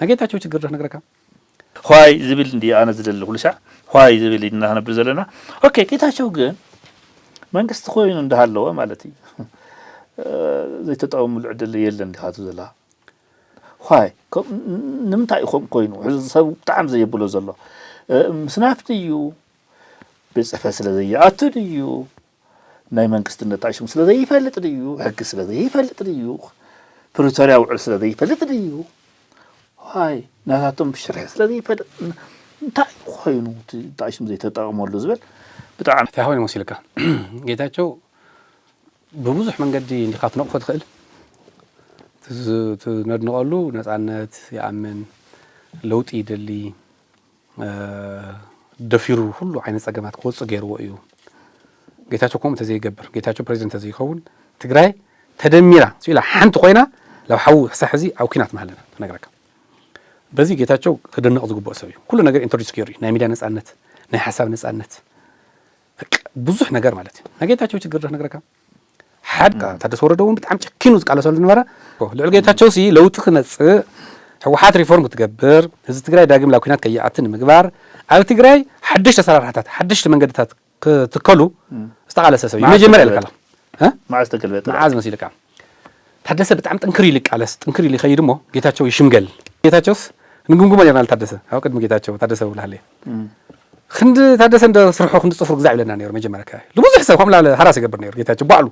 نجيتاچو ችግር ነግረካ ሆይ ዝብል እንዲ አነ ዝደል ሁሉ ሰዓት ሆይ ዝብል እናነብር ዘለና ኦኬ ጌታቸው ግን መንግስት ኮይኑ እንዳሃለወ ማለት እዩ ዘይተጣወሙ ልዕድል የለን እንዲሃቱ ዘላ ሆይ ንምንታይ ኢኹም ኮይኑ ሰብ ጣዕም ዘይብሎ ዘሎ ምስናፍትዩ ብጽፈት ስለዘይኣቱ ድዩ ናይ መንግስትነት አሽሙ ስለዘይፈልጥ ድዩ ሕግ ስለዘይፈልጥ ድዩ ፕሪቶሪያ ውዕል ስለዘይፈልጥ ድዩ ሆይ ናታቶም ብሽርሕ ስለዘይፈልጥ እንታይ ኮይኑ ጣሽሙ ዘይተጣወመሉ ዝብል بتاعنا فهوني موسيلكا جيتاچو ببوزح منجدي اللي خاف نقفة خيل تنقلو نتعنت يأمن لوت إيد اللي دفيرو كله عين السجمات قوس غير وقيو جيتاچو كوم تزي جبر جيتاچو بريزنت تزي خون تجراي تدميرة سيلا حنت خوينا لو حو سحزي أو كينات مهلنا نقرأك بزي جيتاچو خدنا أزوج بأسوي كل نجار انتروديوس كيري نايميدا نتعنت ناي حساب نتعنت ብዙሕ ነገር ማለት እዩ ነገታቸው ችግር ነገርካ ሓድካ ተደስወረደውን በጣም ጨኪኑ ዝቃለ ሰው ዝነበረ ልዑል ጌታቸው ሲ ለውጥ ክነጽእ ህወሓት ሪፎርም ክትገብር ህዝቢ ትግራይ ዳግም ላኩናት ከይኣትን ምግባር ኣብ ትግራይ ሓድሽ ተሰራርሓታት ሓድሽ መንገድታት ክትከሉ ዝተቃለሰ ሰብ መጀመርያ ልከላ ማዓዝ ተገልበጠ ማዓዝ መስልካ ታደሰ በጣም ጥንክር ይልቃለስ ጥንክር ይልኸይ ደሞ ጌታቸው ይሽምገል ጌታቸውስ ንግምግም ያናል ታደሰ አው ቅድም ጌታቸው ታደሰ ብላለ خند هذا سند سرحوا خند صفر جزء لنا نير مجمع كاي لبوزح سو كم لا هراس يقبر نير جيتاچو بعلو